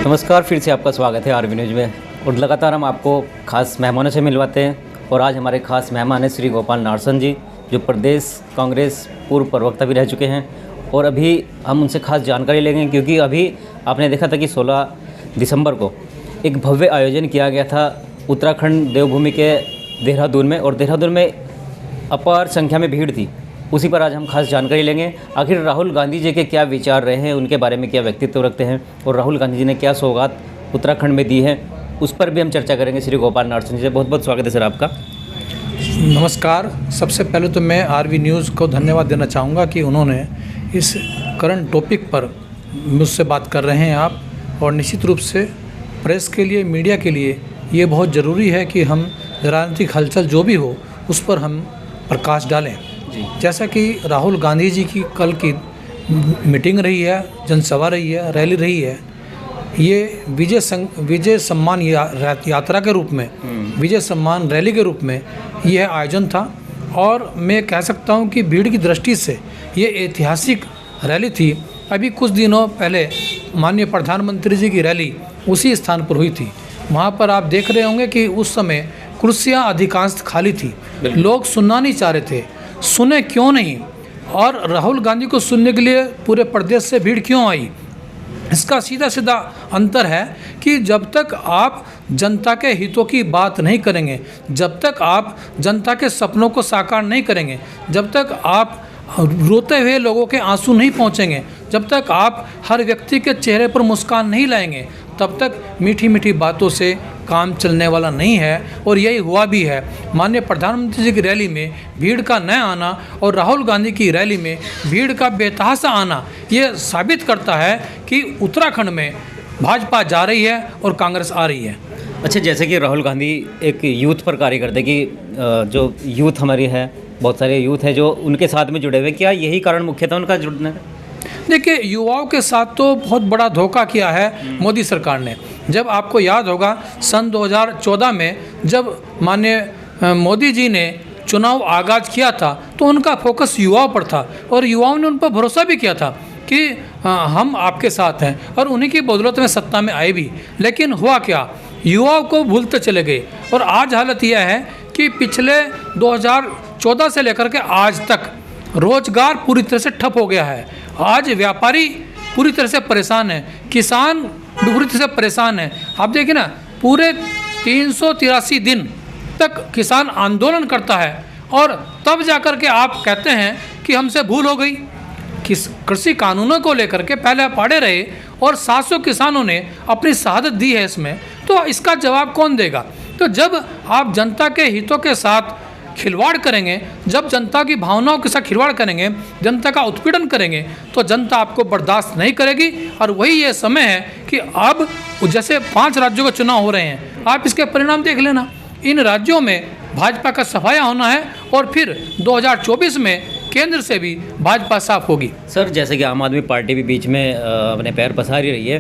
नमस्कार, फिर से आपका स्वागत है आरवी न्यूज़ में। और लगातार हम आपको खास मेहमानों से मिलवाते हैं और आज हमारे खास मेहमान हैं श्री गोपाल नारसन जी, जो प्रदेश कांग्रेस पूर्व प्रवक्ता भी रह चुके हैं। और अभी हम उनसे खास जानकारी लेंगे क्योंकि अभी आपने देखा था कि 16 दिसंबर को एक भव्य आयोजन किया गया था उत्तराखंड देवभूमि के देहरादून में, और देहरादून में अपार संख्या में भीड़ थी। उसी पर आज हम खास जानकारी लेंगे। आखिर राहुल गांधी जी के क्या विचार रहे हैं, उनके बारे में क्या व्यक्तित्व रखते हैं और राहुल गांधी जी ने क्या सौगात उत्तराखंड में दी है, उस पर भी हम चर्चा करेंगे श्री गोपाल नारसन जी से। बहुत बहुत स्वागत है सर आपका। नमस्कार। सबसे पहले तो मैं आरवी न्यूज़ को धन्यवाद देना चाहूँगा कि उन्होंने इस करंट टॉपिक पर मुझसे बात कर रहे हैं आप, और निश्चित रूप से प्रेस के लिए, मीडिया के लिए ये बहुत ज़रूरी है कि हम राजनीतिक हलचल जो भी हो उस पर हम प्रकाश डालें। जैसा कि राहुल गांधी जी की कल की मीटिंग रही है, जनसभा रही है, रैली रही है, ये विजय सम्मान यात्रा के रूप में, विजय सम्मान रैली के रूप में यह आयोजन था। और मैं कह सकता हूं कि भीड़ की दृष्टि से ये ऐतिहासिक रैली थी। अभी कुछ दिनों पहले माननीय प्रधानमंत्री जी की रैली उसी स्थान पर हुई थी। वहाँ पर आप देख रहे होंगे कि उस समय कुर्सियाँ अधिकांश खाली थी, लोग सुनना नहीं चाह रहे थे। सुने क्यों नहीं, और राहुल गांधी को सुनने के लिए पूरे प्रदेश से भीड़ क्यों आई? इसका सीधा सीधा अंतर है कि जब तक आप जनता के हितों की बात नहीं करेंगे, जब तक आप जनता के सपनों को साकार नहीं करेंगे, जब तक आप रोते हुए लोगों के आंसू नहीं पहुंचेंगे, जब तक आप हर व्यक्ति के चेहरे पर मुस्कान नहीं लाएंगे, तब तक मीठी मीठी बातों से काम चलने वाला नहीं है। और यही हुआ भी है। माननीय प्रधानमंत्री जी की रैली में भीड़ का न आना और राहुल गांधी की रैली में भीड़ का बेतहाशा आना, ये साबित करता है कि उत्तराखंड में भाजपा जा रही है और कांग्रेस आ रही है। अच्छा, जैसे कि राहुल गांधी एक यूथ पर कार्य करते कि जो यूथ हमारी है, बहुत सारे यूथ हैं जो उनके साथ में जुड़े हुए, क्या यही कारण मुख्य था उनका जुड़ने का? देखिए, युवाओं के साथ तो बहुत बड़ा धोखा किया है मोदी सरकार ने। जब आपको याद होगा सन 2014 में जब माननीय मोदी जी ने चुनाव आगाज किया था तो उनका फोकस युवाओं पर था और युवाओं ने उन पर भरोसा भी किया था कि हम आपके साथ हैं, और उन्हीं की बदौलत में सत्ता में आए भी। लेकिन हुआ क्या, युवाओं को भूलते चले गए। और आज हालत यह है कि पिछले 2014 से लेकर के आज तक रोजगार पूरी तरह से ठप हो गया है। आज व्यापारी पूरी तरह से परेशान है, किसान पूरी तरह से परेशान है। आप देखिए ना, पूरे 383 दिन तक किसान आंदोलन करता है और तब जाकर के आप कहते हैं कि हमसे भूल हो गई। कृषि कानूनों को लेकर के पहले आप अड़े रहे और 700 किसानों ने अपनी शहादत दी है इसमें, तो इसका जवाब कौन देगा? तो जब आप जनता के हितों के साथ खिलवाड़ करेंगे, जब जनता की भावनाओं के साथ खिलवाड़ करेंगे, जनता का उत्पीड़न करेंगे, तो जनता आपको बर्दाश्त नहीं करेगी। और वही ये समय है कि अब जैसे 5 राज्यों के चुनाव हो रहे हैं, आप इसके परिणाम देख लेना। इन राज्यों में भाजपा का सफाया होना है और फिर 2024 में केंद्र से भी भाजपा साफ होगी। सर, जैसे कि आम आदमी पार्टी भी बीच में अपने पैर पसार ही रही है,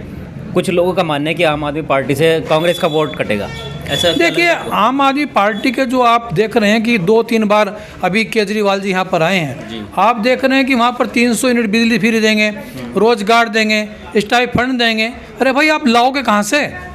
कुछ लोगों का मानना है कि आम आदमी पार्टी से कांग्रेस का वोट कटेगा। ऐसा देखिए, आम आदमी पार्टी के जो आप देख रहे हैं कि 2-3 बार अभी केजरीवाल जी यहाँ पर आए हैं, आप देख रहे हैं कि वहाँ पर 300 यूनिट बिजली फ्री देंगे, रोजगार देंगे, स्टाइपेंड देंगे। अरे भाई, आप लाओगे कहाँ से?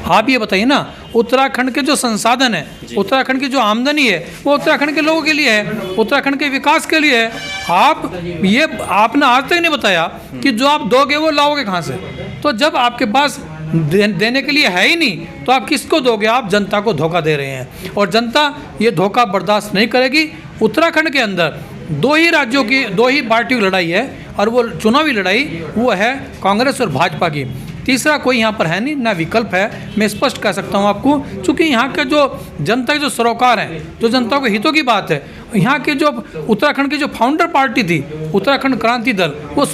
आप ये बताइए ना। उत्तराखंड के जो संसाधन है, उत्तराखंड की जो आमदनी है, वो उत्तराखंड के लोगों के लिए है, उत्तराखंड के विकास के लिए है। आपने आज तक नहीं बताया कि जो आप दोगे वो लाओगे कहाँ से। तो जब आपके पास देने के लिए है ही नहीं, तो आप किसको दोगे? आप जनता को धोखा दे रहे हैं और जनता ये धोखा बर्दाश्त नहीं करेगी। उत्तराखंड के अंदर 2 ही राज्यों की, 2 ही पार्टियों की लड़ाई है, और वो चुनावी लड़ाई वो है कांग्रेस और भाजपा की। तीसरा कोई यहाँ पर है नहीं, ना विकल्प है। मैं स्पष्ट कह सकता हूँ आपको, क्योंकि यहाँ के जो जनता के जो सरोकार हैं, जो जनता के हितों की बात है, यहाँ के जो उत्तराखंड की जो फाउंडर पार्टी थी उत्तराखंड क्रांति दल, वो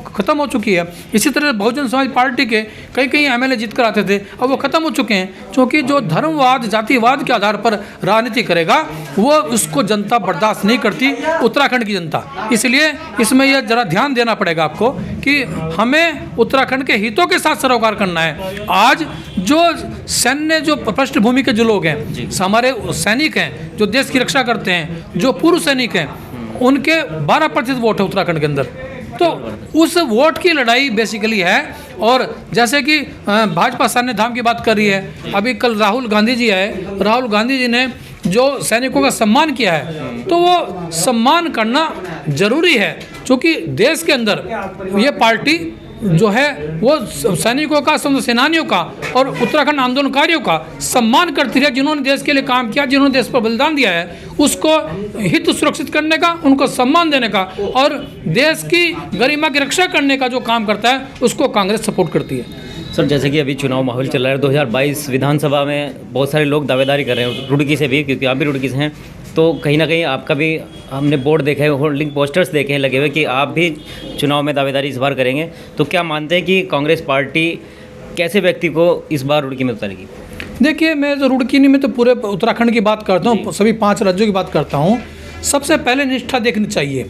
खत्म हो चुकी है। इसी तरह बहुजन समाज पार्टी के कई एमएलए जीत कर आते थे, अब वो खत्म हो चुके हैं, क्योंकि जो धर्मवाद, जातिवाद के आधार पर राजनीति करेगा वो उसको जनता बर्दाश्त नहीं करती, उत्तराखंड की जनता। इसलिए इसमें यह जरा ध्यान देना पड़ेगा आपको कि हमें उत्तराखंड के हितों के साथ सरोकार करना है। आज जो सैन्य, जो पृष्ठभूमि के जो लोग हैं, हमारे सैनिक हैं जो देश की रक्षा करते हैं, जो पूर्व सैनिक हैं, उनके 12% वोट है उत्तराखंड के अंदर। तो उस वोट की लड़ाई बेसिकली है। और जैसे कि भाजपा सान्य धाम की बात कर रही है, अभी कल राहुल गांधी जी आए, राहुल गांधी जी ने जो सैनिकों का सम्मान किया है, तो वो सम्मान करना जरूरी है, क्योंकि देश के अंदर ये पार्टी जो है वो सैनिकों का, सेनानियों का और उत्तराखंड आंदोलनकारियों का सम्मान करती है, जिन्होंने देश के लिए काम किया, जिन्होंने देश पर बलिदान दिया है, उसको हित सुरक्षित करने का, उनको सम्मान देने का और देश की गरिमा की रक्षा करने का जो काम करता है, उसको कांग्रेस सपोर्ट करती है। सर, जैसे कि अभी चुनाव माहौल चल रहा है, 2022 विधानसभा में बहुत सारे लोग दावेदारी कर रहे हैं, रुड़की से भी, क्योंकि आप भी रुड़की से हैं, तो कहीं ना कहीं आपका भी हमने बोर्ड देखे हैं, होल्डिंग पोस्टर्स देखे हैं लगे हुए कि आप भी चुनाव में दावेदारी इस बार करेंगे, तो क्या मानते हैं कि कांग्रेस पार्टी कैसे व्यक्ति को इस बार रुड़की में उतारेगी? देखिए, मैं तो रुड़की नहीं, मैं तो पूरे उत्तराखंड की बात करता हूँ, सभी 5 राज्यों की बात करता हूँ। सबसे पहले निष्ठा देखनी चाहिए।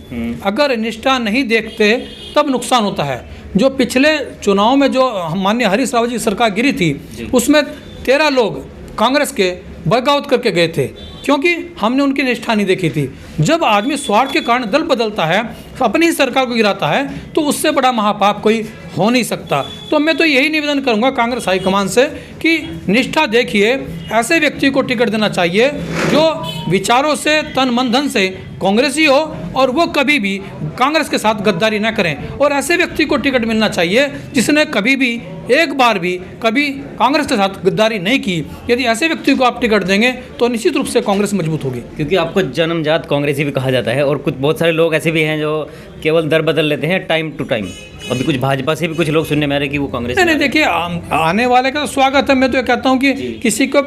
अगर निष्ठा नहीं देखते तब नुकसान होता है। जो पिछले चुनाव में जो माननीय हरीश रावत जी की सरकार गिरी थी, उसमें 13 लोग कांग्रेस के बगावत करके गए थे, क्योंकि हमने उनकी निष्ठा नहीं देखी थी। जब आदमी स्वार्थ के कारण दल बदलता है, अपनी ही सरकार को गिराता है, तो उससे बड़ा महापाप कोई हो नहीं सकता। तो मैं तो यही निवेदन करूंगा कांग्रेस हाईकमान से कि निष्ठा देखिए, ऐसे व्यक्ति को टिकट देना चाहिए जो विचारों से, तन मन धन से कांग्रेसी हो और वो कभी भी कांग्रेस के साथ गद्दारी न करें। और ऐसे व्यक्ति को टिकट मिलना चाहिए जिसने कभी भी, एक बार भी कभी कांग्रेस के साथ गद्दारी नहीं की। यदि ऐसे व्यक्ति को आप टिकट देंगे तो निश्चित रूप से कांग्रेस मजबूत होगी। क्योंकि आपको जन्मजात कांग्रेसी भी कहा जाता है, और कुछ बहुत सारे लोग ऐसे भी हैं जो केवल दर बदल लेते हैं टाइम टू टाइम। अभी कुछ भाजपा से भी कुछ लोग सुनने में आ रहे हैं कि वो कांग्रेस नहीं, देखिए, आने वाले का तो स्वागत है। मैं तो ये कहता हूँ कि किसी को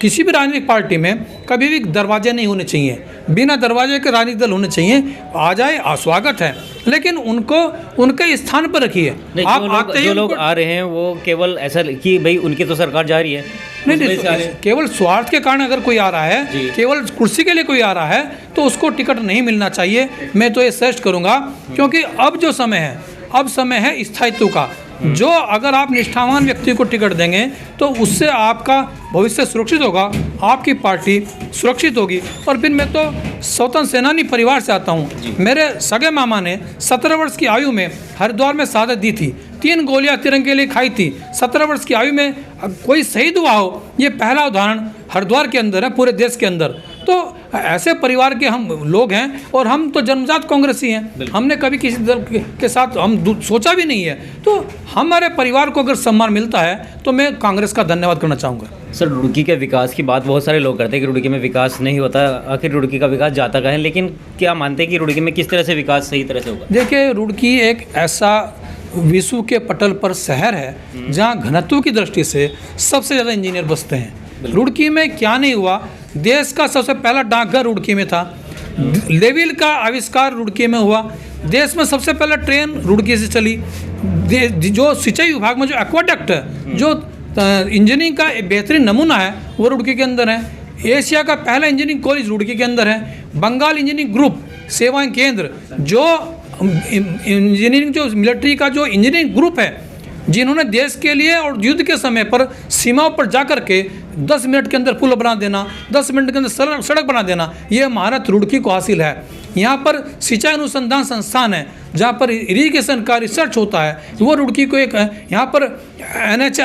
किसी भी राजनीतिक पार्टी में कभी भी दरवाजे नहीं होने चाहिए, बिना दरवाजे के राजनीतिक दल होने चाहिए। आ जाए, स्वागत है, लेकिन उनको उनके स्थान पर रखिए। आप जो लोग आ रहे हैं वो केवल ऐसा कि भाई उनकी तो सरकार जा रही है, नहीं, केवल स्वार्थ के कारण अगर कोई आ रहा है, केवल कुर्सी के लिए कोई आ रहा है, तो उसको टिकट नहीं मिलना चाहिए। मैं तो ये सजेस्ट करूंगा, क्योंकि अब जो समय है, अब समय है स्थायित्व का। जो अगर आप निष्ठावान व्यक्ति को टिकट देंगे तो उससे आपका भविष्य सुरक्षित होगा, आपकी पार्टी सुरक्षित होगी। और फिर मैं तो स्वतंत्र सेनानी परिवार से आता हूँ। मेरे सगे मामा ने 17 वर्ष की आयु में हरिद्वार में शहादत दी थी, 3 गोलियां तिरंगे के लिए खाई थी। 17 वर्ष की आयु में कोई शहीद हुआ हो, ये पहला उदाहरण हरिद्वार के अंदर है, पूरे देश के अंदर। तो ऐसे परिवार के हम लोग हैं, और हम तो जन्मजात कांग्रेसी हैं। हमने कभी किसी दल के साथ हम सोचा भी नहीं है। तो हमारे परिवार को अगर सम्मान मिलता है तो मैं कांग्रेस का धन्यवाद करना चाहूँगा। सर, रुड़की के विकास की बात बहुत सारे लोग करते हैं कि रुड़की में विकास नहीं होता, आखिर रुड़की का विकास जाता कहाँ है, लेकिन क्या मानते हैं कि रुड़की में किस तरह से विकास सही तरह से होगा? देखिए, रुड़की एक ऐसा विश्व के पटल पर शहर है जहाँ घनत्व की दृष्टि से सबसे ज़्यादा इंजीनियर बसते हैं। रुड़की में क्या नहीं हुआ? देश का सबसे पहला डाकघर रुड़की में था, लेविल का आविष्कार रुड़की में हुआ, देश में सबसे पहला ट्रेन रुड़की से चली, जो सिंचाई विभाग में जो एक्वाडक्ट है, जो इंजीनियरिंग का बेहतरीन नमूना है, वो रुड़की के अंदर है। एशिया का पहला इंजीनियरिंग कॉलेज रुड़की के अंदर है। बंगाल इंजीनियरिंग ग्रुप सेवाएं केंद्र, जो इंजीनियरिंग, जो मिलिट्री का जो इंजीनियरिंग ग्रुप है, जिन्होंने देश के लिए और युद्ध के समय पर सीमाओं पर जाकर के 10 मिनट के अंदर पुल बना देना, 10 मिनट के अंदर सड़क बना देना, ये महारत रुड़की को हासिल है। यहाँ पर सिंचाई अनुसंधान संस्थान है, जहाँ पर इरिगेशन का रिसर्च होता है, वो रुड़की को एक यहाँ पर NH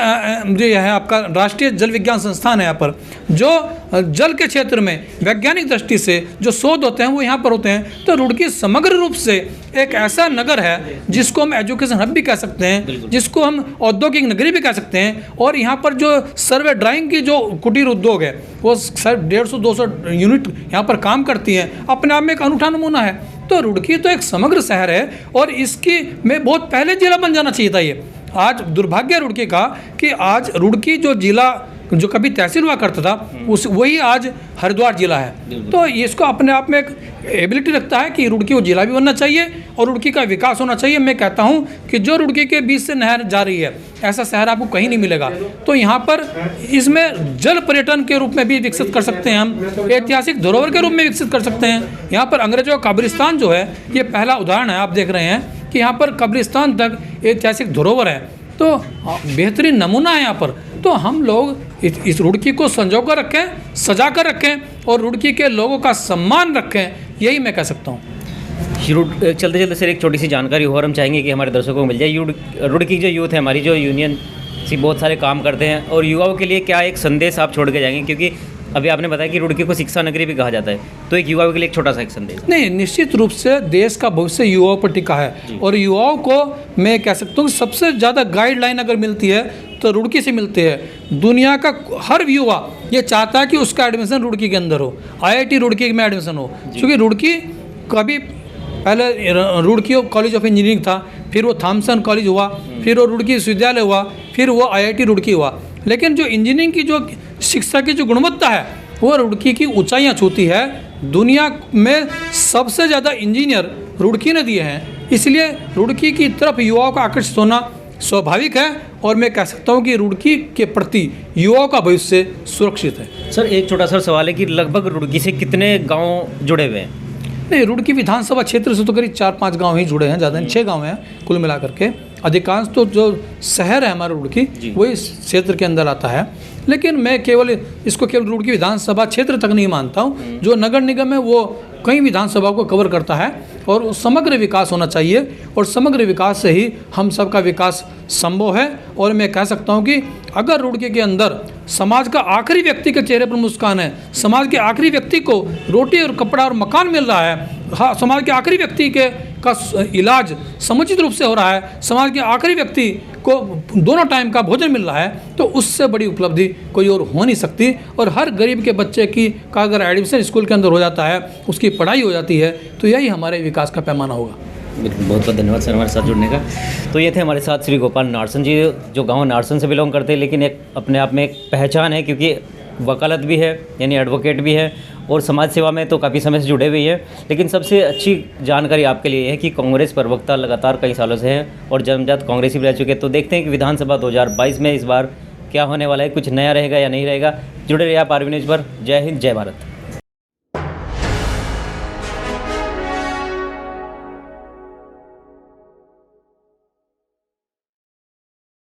जो है आपका राष्ट्रीय जल विज्ञान संस्थान है, यहाँ पर जो जल के क्षेत्र में वैज्ञानिक दृष्टि से जो शोध होते हैं वो यहाँ पर होते हैं। तो रुड़की समग्र रूप से एक ऐसा नगर है जिसको हम एजुकेशन हब भी कह सकते हैं, जिसको हम औद्योगिक नगरी भी कह सकते हैं। और यहाँ पर जो सर्वे ड्राइंग की जो कुटीर उद्योग है, वो 150-200 यूनिट यहाँ पर काम करती हैं, अपने आप में एक अनूठा नमूना है। तो रुड़की तो एक समग्र शहर है, और इसकी में बहुत पहले जिला बन जाना चाहिए था। ये आज दुर्भाग्य है रुड़की का कि आज रुड़की जो जिला, जो कभी तहसील हुआ करता था, उस वही आज हरिद्वार जिला है। तो इसको अपने आप में एक एबिलिटी रखता है कि रुड़की को जिला भी बनना चाहिए और रुड़की का विकास होना चाहिए। मैं कहता हूं कि जो रुड़की के बीच से नहर जा रही है, ऐसा शहर आपको कहीं नहीं मिलेगा। तो यहाँ पर इसमें जल पर्यटन के रूप में भी विकसित कर सकते हैं, हम ऐतिहासिक धरोहर के रूप में विकसित कर सकते हैं। यहाँ पर अंग्रेजों का कब्रिस्तान जो है, ये पहला उदाहरण है। आप देख रहे हैं कि यहाँ पर कब्रिस्तान तक ऐतिहासिक धरोहर है, तो बेहतरीन नमूना है यहाँ पर। तो हम लोग इस रुड़की को संजो कर रखें, सजा कर रखें और रुड़की के लोगों का सम्मान रखें, यही मैं कह सकता हूँ। चलते चलते सर एक छोटी सी जानकारी और हम चाहेंगे कि हमारे दर्शकों को मिल जाए। रुड़की जो यूथ है हमारी, जो यूनियन से बहुत सारे काम करते हैं, और युवाओं के लिए क्या एक संदेश आप छोड़ के जाएंगे, क्योंकि अभी आपने बताया कि रुड़की को शिक्षा नगरी भी कहा जाता है, तो एक युवाओं के लिए एक छोटा सा एक संदेश। नहीं, निश्चित रूप से देश का भविष्य युवाओं पर टिका है, और युवाओं को मैं कह सकता हूँ सबसे ज़्यादा गाइडलाइन अगर मिलती है तो रुड़की से मिलती है। दुनिया का हर युवा ये चाहता है कि उसका एडमिशन रुड़की के अंदर हो, IIT रुड़की में एडमिशन हो, क्योंकि रुड़की कभी पहले रुड़की कॉलेज ऑफ इंजीनियरिंग था, फिर वो थॉमसन कॉलेज हुआ, फिर वो रुड़की विश्वविद्यालय हुआ, फिर वो IIT रुड़की हुआ। लेकिन जो इंजीनियरिंग की जो शिक्षा की जो गुणवत्ता है वो रुड़की की ऊंचाइयां छूती है। दुनिया में सबसे ज़्यादा इंजीनियर रुड़की ने दिए हैं, इसलिए रुड़की की तरफ युवाओं का आकर्षित होना स्वाभाविक है, और मैं कह सकता हूं कि रुड़की के प्रति युवाओं का भविष्य सुरक्षित है। सर एक छोटा सा सवाल है कि लगभग रुड़की से कितने गाँव जुड़े हुए हैं? नहीं, रुड़की विधानसभा क्षेत्र से तो करीब 4-5 गांव ही जुड़े हैं, ज़्यादा नहीं, 6 गांव हैं कुल मिलाकर के। अधिकांश तो जो शहर है हमारा रुड़की वही इस क्षेत्र के अंदर आता है, लेकिन मैं इसको केवल रुड़की विधानसभा क्षेत्र तक नहीं मानता हूँ। जो नगर निगम है वो कई विधानसभा को कवर करता है, और समग्र विकास होना चाहिए, और समग्र विकास से ही हम सबका विकास संभव है। और मैं कह सकता हूँ कि अगर रुड़की के अंदर समाज का आखिरी व्यक्ति के चेहरे पर मुस्कान है, समाज के आखिरी व्यक्ति को रोटी और कपड़ा और मकान मिल रहा है, हाँ, समाज के आखिरी व्यक्ति का इलाज समुचित रूप से हो रहा है, समाज के आखिरी व्यक्ति को दोनों टाइम का भोजन मिल रहा है, तो उससे बड़ी उपलब्धि कोई और हो नहीं सकती। और हर गरीब के बच्चे का अगर एडमिशन स्कूल के अंदर हो जाता है, उसकी पढ़ाई हो जाती है, तो यही हमारे विकास का पैमाना होगा। बिल्कुल, बहुत बहुत धन्यवाद सर हमारे साथ जुड़ने का। तो ये थे हमारे साथ श्री गोपाल नारसन जी, जो गांव नारसन से बिलोंग करते हैं, लेकिन एक अपने आप में एक पहचान है, क्योंकि वकालत भी है, यानी एडवोकेट भी है, और समाज सेवा में तो काफ़ी समय से जुड़े हुए हैं। लेकिन सबसे अच्छी जानकारी आपके लिए है कि कांग्रेस प्रवक्ता लगातार कई सालों से हैं, और जन्मजात कांग्रेसी भी रह चुके हैं। तो देखते हैं कि विधानसभा 2022 में इस बार क्या होने वाला है, कुछ नया रहेगा या नहीं रहेगा। जुड़े रहिए आप RV न्यूज़ पर। जय हिंद, जय भारत।